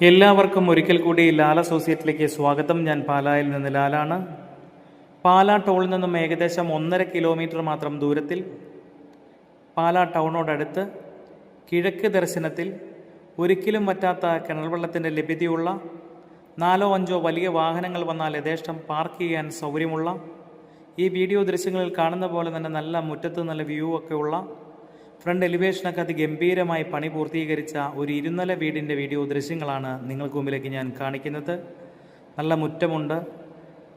എല്ലാവർക്കും ഒരിക്കൽ കൂടി ലാൽ അസോസിയേറ്റിലേക്ക് സ്വാഗതം. ഞാൻ പാലായിൽ നിന്ന് ലാലാണ്. പാലാ ടൗണിൽ നിന്നും ഏകദേശം 1.5 കിലോമീറ്റർ മാത്രം ദൂരത്തിൽ പാലാ ടൗണിനോടടുത്ത് കിഴക്ക് ദർശനത്തിൽ ഒരിക്കലും പറ്റാത്ത കിണർ വെള്ളത്തിൻ്റെ ലഭ്യതയുള്ള 4-5 വലിയ വാഹനങ്ങൾ വന്നാൽ യഥേഷ്ടം പാർക്ക് ചെയ്യാൻ സൗകര്യമുള്ള, ഈ വീഡിയോ ദൃശ്യങ്ങളിൽ കാണുന്ന പോലെ തന്നെ നല്ല മുറ്റത്ത് നല്ല വ്യൂ ഒക്കെ ഉള്ള, ഫ്രണ്ട് എലിവേഷനൊക്കെ അതിഗംഭീരമായി പണി പൂർത്തീകരിച്ച ഒരു ഇരുനില വീടിൻ്റെ വീഡിയോ ദൃശ്യങ്ങളാണ് നിങ്ങൾക്ക് മുമ്പിലേക്ക് ഞാൻ കാണിക്കുന്നത്. നല്ല മുറ്റമുണ്ട്,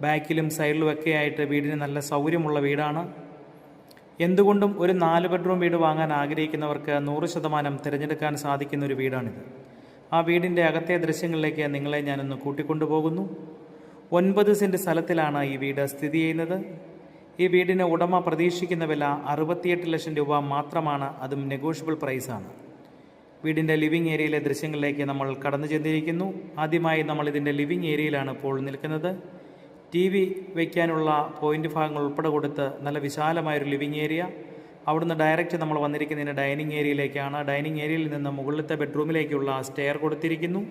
ബാക്കിലും സൈഡിലും ഒക്കെ ആയിട്ട് വീടിന് നല്ല സൗകര്യമുള്ള വീടാണ്. എന്തുകൊണ്ടും ഒരു 4 ബെഡ്റൂം വീട് വാങ്ങാൻ ആഗ്രഹിക്കുന്നവർക്ക് 100% തിരഞ്ഞെടുക്കാൻ സാധിക്കുന്ന ഒരു വീടാണിത്. ആ വീടിൻ്റെ അകത്തെ ദൃശ്യങ്ങളിലേക്ക് നിങ്ങളെ ഞാനൊന്ന് കൂട്ടിക്കൊണ്ടുപോകുന്നു. 9 സെൻറ്റ് സ്ഥലത്തിലാണ് ഈ വീട് സ്ഥിതി ചെയ്യുന്നത്. ഈ വീടിന് ഉടമ പ്രതീക്ഷിക്കുന്ന വില 68 ലക്ഷം രൂപ മാത്രമാണ്, അതും നെഗോഷ്യബിൾ പ്രൈസാണ്. വീടിൻ്റെ ലിവിംഗ് ഏരിയയിലെ ദൃശ്യങ്ങളിലേക്ക് നമ്മൾ കടന്നു ചെന്നിരിക്കുന്നു. ആദ്യമായി നമ്മൾ ഇതിൻ്റെ ലിവിംഗ് ഏരിയയിലാണ് ഇപ്പോൾ നിൽക്കുന്നത്. TV വയ്ക്കാനുള്ള പോയിൻ്റ് ഭാഗങ്ങൾ ഉൾപ്പെടെ കൊടുത്ത് നല്ല വിശാലമായൊരു ലിവിംഗ് ഏരിയ. അവിടുന്ന് ഡയറക്റ്റ് നമ്മൾ വന്നിരിക്കുന്നതിന് ഡൈനിങ് ഏരിയയിലേക്കാണ്. ഡൈനിങ് ഏരിയയിൽ നിന്ന് മുകളിലത്തെ ബെഡ്റൂമിലേക്കുള്ള സ്റ്റെയർ കൊടുത്തിരിക്കുന്നു.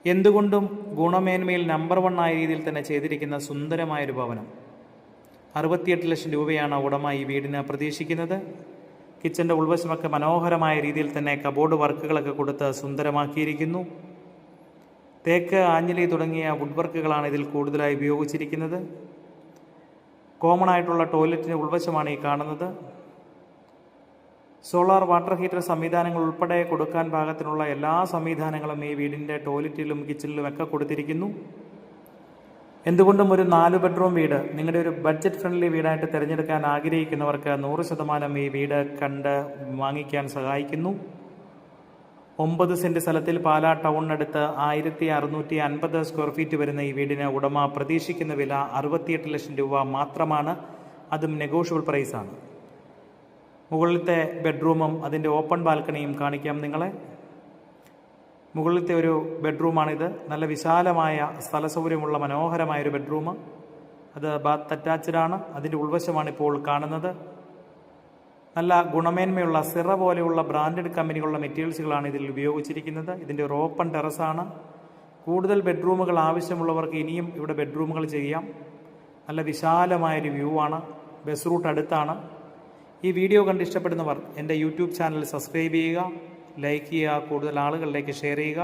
എന്തുകൊണ്ടും ഗുണമേന്മയിൽ നമ്പർ 1 ആയ രീതിയിൽ തന്നെ ചെയ്തിരിക്കുന്ന സുന്ദരമായൊരു ഭവനം. 68 ലക്ഷം രൂപയാണ് ഉടമ ഈ വീടിന് പ്രതീക്ഷിക്കുന്നത്. കിച്ചൻ്റെ ഉൾവശമൊക്കെ മനോഹരമായ രീതിയിൽ തന്നെ കബോർഡ് വർക്കുകളൊക്കെ കൊടുത്ത് സുന്ദരമാക്കിയിരിക്കുന്നു. തേക്ക്, ആഞ്ഞിലി തുടങ്ങിയ വുഡ് വർക്കുകളാണ് ഇതിൽ കൂടുതലായി ഉപയോഗിച്ചിരിക്കുന്നത്. കോമൺ ആയിട്ടുള്ള ടോയ്ലറ്റിൻ്റെ ഉൾവശമാണ് ഈ കാണുന്നത്. സോളാർ വാട്ടർ ഹീറ്റർ സംവിധാനങ്ങൾ ഉൾപ്പെടെ കൊടുക്കാൻ പാകത്തിനുള്ള എല്ലാ സംവിധാനങ്ങളും ഈ വീടിൻ്റെ ടോയ്ലറ്റിലും കിച്ചണിലും ഒക്കെ കൊടുത്തിരിക്കുന്നു. എന്തുകൊണ്ടും ഒരു 4 ബെഡ്റൂം വീട് നിങ്ങളുടെ ഒരു ബഡ്ജറ്റ് ഫ്രണ്ട്ലി വീടായിട്ട് തിരഞ്ഞെടുക്കാൻ ആഗ്രഹിക്കുന്നവർക്ക് 100% ഈ വീട് കണ്ട് വാങ്ങിക്കാൻ സഹായിക്കുന്നു. 9 സെൻറ്റ് സ്ഥലത്തിൽ പാലാ ടൗണിനടുത്ത് 1650 സ്ക്വയർ ഫീറ്റ് വരുന്ന ഈ വീടിന് ഉടമ പ്രതീക്ഷിക്കുന്ന വില 68 ലക്ഷം രൂപ മാത്രമാണ്, അതും നെഗോഷ്യബിൾ പ്രൈസാണ്. മുകളിലത്തെ ബെഡ്റൂമും അതിൻ്റെ ഓപ്പൺ ബാൽക്കണിയും കാണിക്കാം നിങ്ങളെ. മുകളിലത്തെ ഒരു ബെഡ്റൂമാണിത്. നല്ല വിശാലമായ സ്ഥല സൗകര്യമുള്ള മനോഹരമായൊരു ബെഡ്റൂം. അത് ബാത്ത് അറ്റാച്ച്ഡ് ആണ്. അതിൻ്റെ ഉൾവശമാണ് ഇപ്പോൾ കാണുന്നത്. നല്ല ഗുണമേന്മയുള്ള സിറ പോലെയുള്ള ബ്രാൻഡഡ് കമ്പനികളുടെ മെറ്റീരിയൽസുകളാണ് ഇതിൽ ഉപയോഗിച്ചിരിക്കുന്നത്. ഇതിൻ്റെ ഒരു ഓപ്പൺ ടെറസാണ്. കൂടുതൽ ബെഡ്റൂമുകൾ ആവശ്യമുള്ളവർക്ക് ഇനിയും ഇവിടെ ബെഡ്റൂമുകൾ ചെയ്യാം. നല്ല വിശാലമായൊരു വ്യൂ ആണ്. ബസ് റൂട്ട് അടുത്താണ്. ഈ വീഡിയോ കണ്ട് ഇഷ്ടപ്പെടുന്നവർ എൻ്റെ യൂട്യൂബ് ചാനൽ സബ്സ്ക്രൈബ് ചെയ്യുക, ലൈക്ക് ചെയ്യുക, കൂടുതൽ ആളുകളിലേക്ക് ഷെയർ ചെയ്യുക.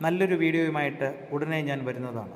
നല്ലൊരു വീഡിയോയുമായിട്ട് ഉടനെ ഞാൻ വരുന്നതാണ്.